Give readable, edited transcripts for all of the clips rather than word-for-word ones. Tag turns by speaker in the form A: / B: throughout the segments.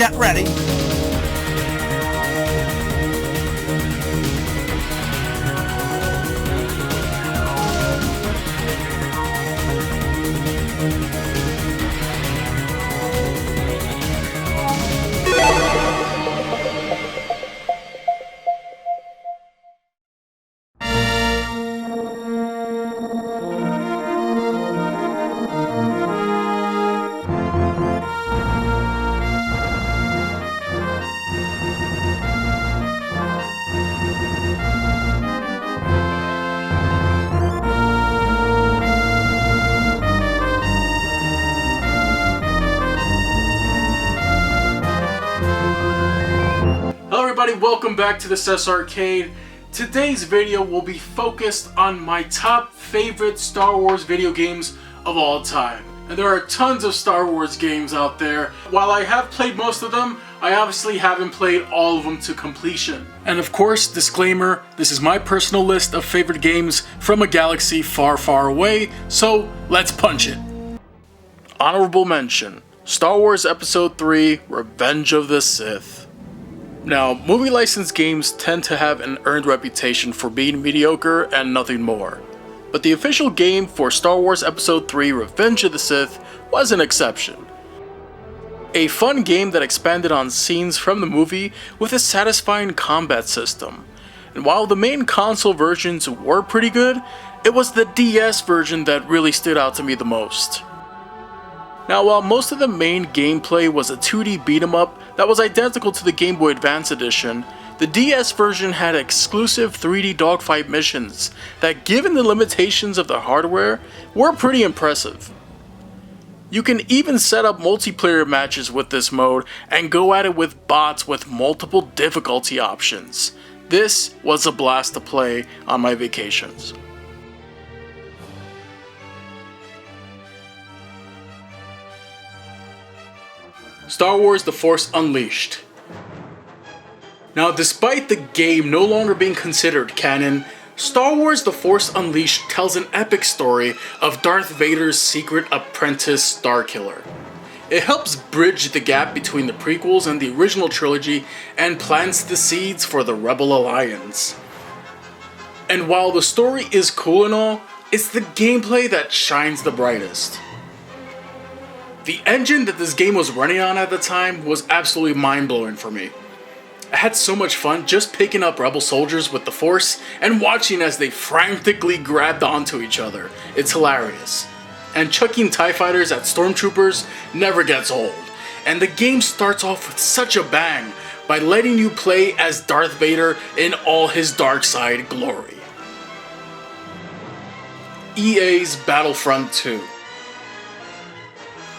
A: Get ready.
B: Hello everybody, welcome back to the CesArcade. Today's video will be focused on my top favorite Star Wars video games of all time. And there are tons of Star Wars games out there. While I have played most of them, I obviously haven't played all of them to completion. And of course, disclaimer, this is my personal list of favorite games from a galaxy far, far away, so let's punch it. Honorable mention, Star Wars Episode 3, Revenge of the Sith. Now, movie licensed games tend to have an earned reputation for being mediocre and nothing more. But the official game for Star Wars Episode 3 Revenge of the Sith was an exception. A fun game that expanded on scenes from the movie with a satisfying combat system. And while the main console versions were pretty good, it was the DS version that really stood out to me the most. Now, while most of the main gameplay was a 2D beat-em-up that was identical to the Game Boy Advance edition, the DS version had exclusive 3D dogfight missions that, given the limitations of the hardware, were pretty impressive. You can even set up multiplayer matches with this mode and go at it with bots with multiple difficulty options. This was a blast to play on my vacations. Star Wars The Force Unleashed. Now, despite the game no longer being considered canon, Star Wars The Force Unleashed tells an epic story of Darth Vader's secret apprentice Starkiller. It helps bridge the gap between the prequels and the original trilogy and plants the seeds for the Rebel Alliance. And while the story is cool and all, it's the gameplay that shines the brightest. The engine that this game was running on at the time was absolutely mind-blowing for me. I had so much fun just picking up rebel soldiers with the Force and watching as they frantically grabbed onto each other. It's hilarious. And chucking TIE fighters at stormtroopers never gets old. And the game starts off with such a bang by letting you play as Darth Vader in all his dark side glory. EA's Battlefront 2.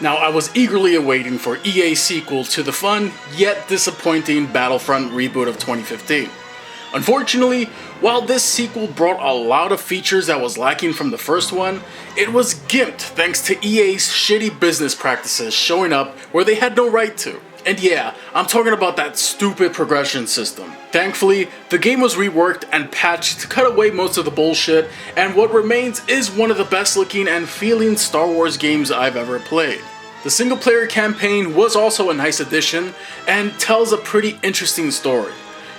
B: Now, I was eagerly awaiting for EA's sequel to the fun, yet disappointing Battlefront reboot of 2015. Unfortunately, while this sequel brought a lot of features that was lacking from the first one, it was gimped thanks to EA's shitty business practices showing up where they had no right to. And yeah, I'm talking about that stupid progression system. Thankfully, the game was reworked and patched to cut away most of the bullshit, and what remains is one of the best looking and feeling Star Wars games I've ever played. The single player campaign was also a nice addition and tells a pretty interesting story.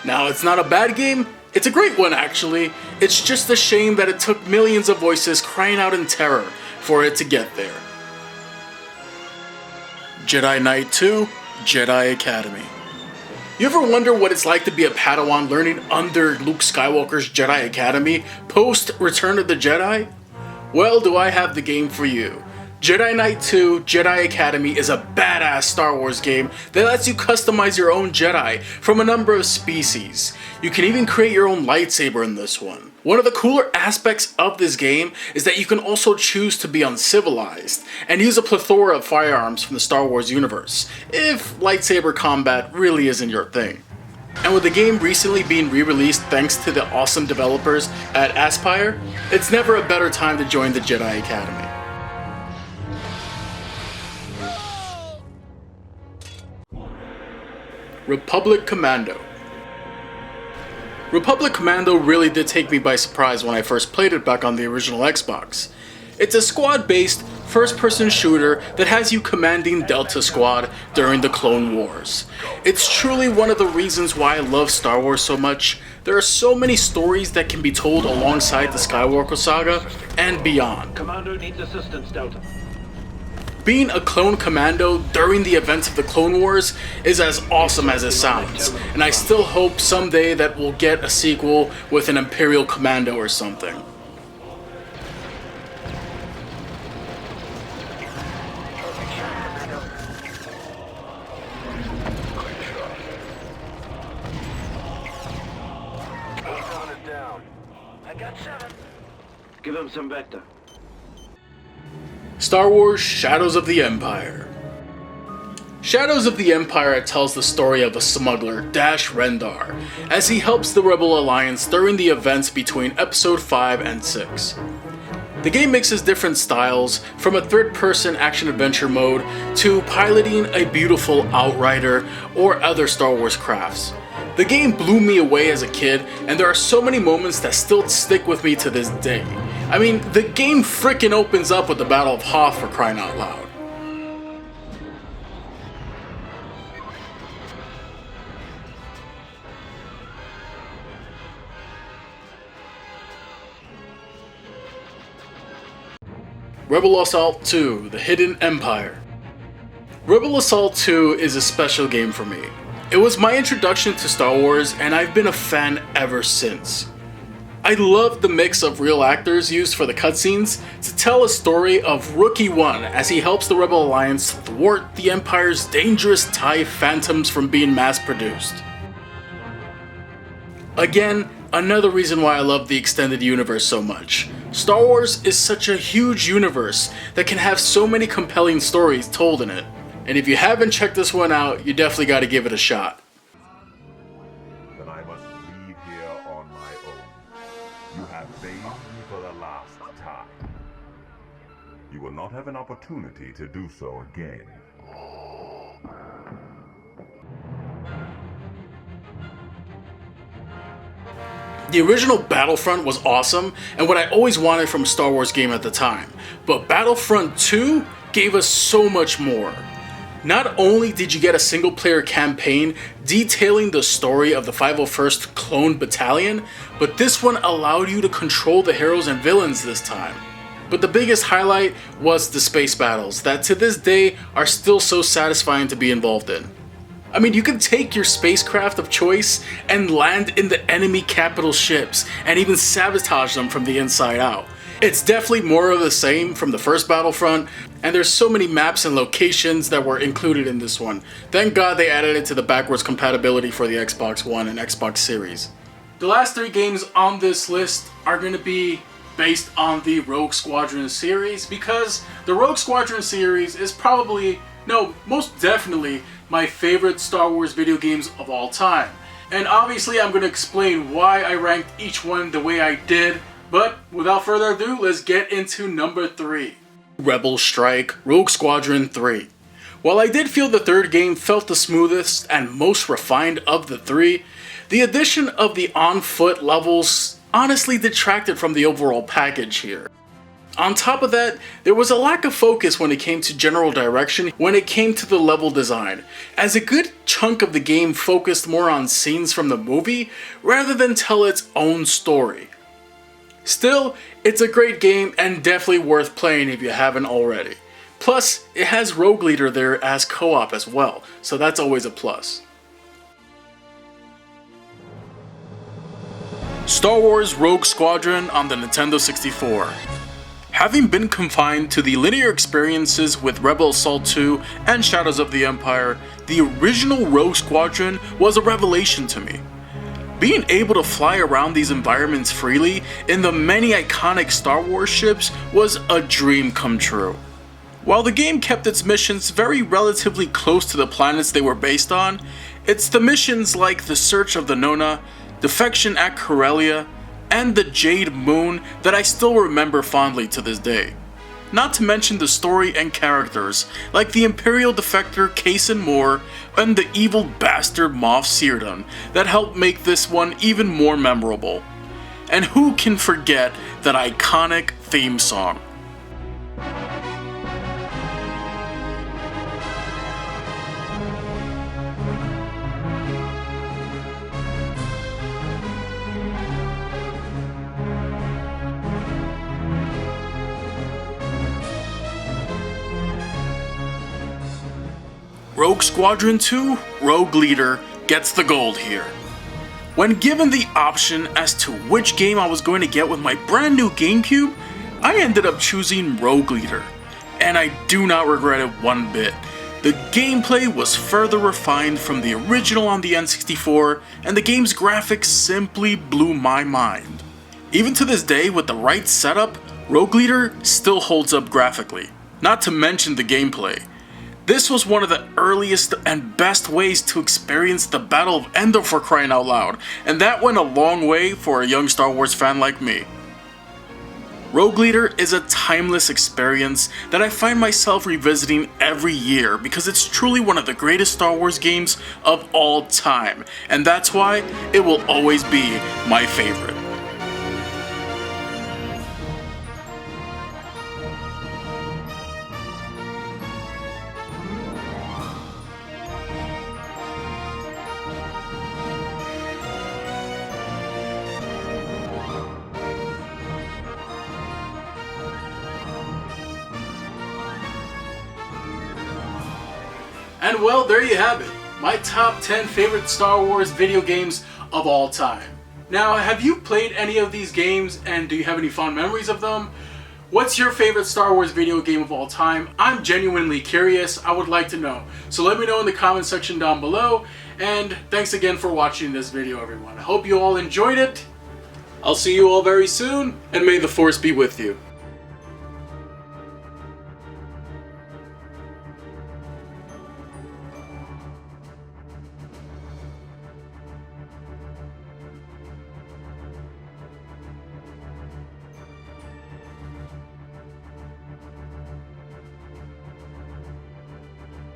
B: Now, it's not a bad game, it's a great one actually, it's just a shame that it took millions of voices crying out in terror for it to get there. Jedi Knight 2, Jedi Academy. You ever wonder what it's like to be a Padawan learning under Luke Skywalker's Jedi Academy post Return of the Jedi? Well, do I have the game for you. Jedi Knight 2 Jedi Academy is a badass Star Wars game that lets you customize your own Jedi from a number of species. You can even create your own lightsaber in this one. One of the cooler aspects of this game is that you can also choose to be uncivilized and use a plethora of firearms from the Star Wars universe, if lightsaber combat really isn't your thing. And with the game recently being re-released thanks to the awesome developers at Aspyr, it's never a better time to join the Jedi Academy. Republic Commando. Republic Commando really did take me by surprise when I first played it back on the original Xbox. It's a squad-based, first-person shooter that has you commanding Delta Squad during the Clone Wars. It's truly one of the reasons why I love Star Wars so much. There are so many stories that can be told alongside the Skywalker saga and beyond.
A: Commander needs assistance, Delta.
B: Being a clone commando during the events of the Clone Wars is as awesome as it sounds, and I still hope someday that we'll get a sequel with an Imperial Commando or something.
A: Give him some vector.
B: Star Wars Shadows of the Empire. Shadows of the Empire tells the story of a smuggler, Dash Rendar, as he helps the Rebel Alliance during the events between Episode 5 and 6. The game mixes different styles, from a third-person action-adventure mode to piloting a beautiful Outrider or other Star Wars crafts. The game blew me away as a kid, and there are so many moments that still stick with me to this day. I mean, the game frickin' opens up with the Battle of Hoth, for crying out loud. Rebel Assault 2: The Hidden Empire. Rebel Assault 2 is a special game for me. It was my introduction to Star Wars, and I've been a fan ever since. I love the mix of real actors used for the cutscenes to tell a story of Rookie One as he helps the Rebel Alliance thwart the Empire's dangerous TIE Phantoms from being mass-produced. Again, another reason why I love the extended universe so much. Star Wars is such a huge universe that can have so many compelling stories told in it. And if you haven't checked this one out, you definitely gotta give it a shot.
C: Then I must leave here on my own. You have bathed me for the last time. You will not have an opportunity to do so again.
B: The original Battlefront was awesome and what I always wanted from a Star Wars game at the time, but Battlefront 2 gave us so much more. Not only did you get a single-player campaign detailing the story of the 501st Clone Battalion, but this one allowed you to control the heroes and villains this time. But the biggest highlight was the space battles that to this day are still so satisfying to be involved in. I mean, you can take your spacecraft of choice and land in the enemy capital ships and even sabotage them from the inside out. It's definitely more of the same from the first Battlefront, and there's so many maps and locations that were included in this one. Thank God they added it to the backwards compatibility for the Xbox One and Xbox Series. The last 3 games on this list are going to be based on the Rogue Squadron series, because the Rogue Squadron series is probably, no, most definitely my favorite Star Wars video games of all time. And obviously I'm going to explain why I ranked each one the way I did, but without further ado, let's get into number 3. Rebel Strike Rogue Squadron 3. While I did feel the third game felt the smoothest and most refined of the 3, the addition of the on-foot levels honestly detracted from the overall package here. On top of that, there was a lack of focus when it came to general direction when it came to the level design, as a good chunk of the game focused more on scenes from the movie rather than tell its own story. Still, it's a great game and definitely worth playing if you haven't already. Plus, it has Rogue Leader there as co-op as well, so that's always a plus. Star Wars Rogue Squadron on the Nintendo 64. Having been confined to the linear experiences with Rebel Assault 2 and Shadows of the Empire, the original Rogue Squadron was a revelation to me. Being able to fly around these environments freely in the many iconic Star Wars ships was a dream come true. While the game kept its missions very relatively close to the planets they were based on, it's the missions like the Search of the Nona, Defection at Corellia, and the Jade Moon that I still remember fondly to this day. Not to mention the story and characters like the Imperial defector Kaysen Moore and the evil bastard Moff Seerdon that helped make this one even more memorable. And who can forget that iconic theme song? Rogue Squadron 2, Rogue Leader gets the gold here. When given the option as to which game I was going to get with my brand new GameCube, I ended up choosing Rogue Leader, and I do not regret it one bit. The gameplay was further refined from the original on the N64, and the game's graphics simply blew my mind. Even to this day, with the right setup, Rogue Leader still holds up graphically, not to mention the gameplay. This was one of the earliest and best ways to experience the Battle of Endor, for crying out loud, and that went a long way for a young Star Wars fan like me. Rogue Leader is a timeless experience that I find myself revisiting every year because it's truly one of the greatest Star Wars games of all time, and that's why it will always be my favorite. And well, there you have it, my top 10 favorite Star Wars video games of all time. Now, have you played any of these games, and do you have any fond memories of them? What's your favorite Star Wars video game of all time? I'm genuinely curious, I would like to know. So let me know in the comment section down below, and thanks again for watching this video, everyone. I hope you all enjoyed it. I'll see you all very soon, and may the Force be with you.